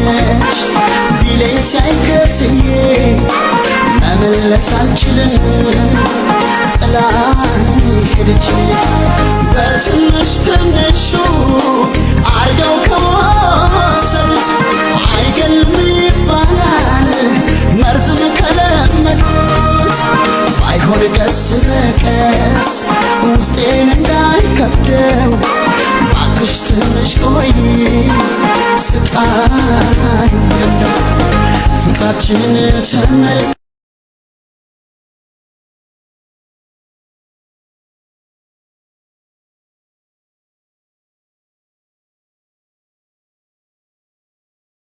ነች ቢለኝ ሳይከስዬ መመለስ አልችልም ጥላኝ ሄደች በትንሽ ትንሹ አርገው ከወሰዱት አይገልም ይባላል መርዝም ከለመዱት ባይሆን ቀስ በቀስ ውስጤን እንዳይከብደው ባክሽ ትንሽ ቆይ ስቃይ ፍቅራችንን ተመልከ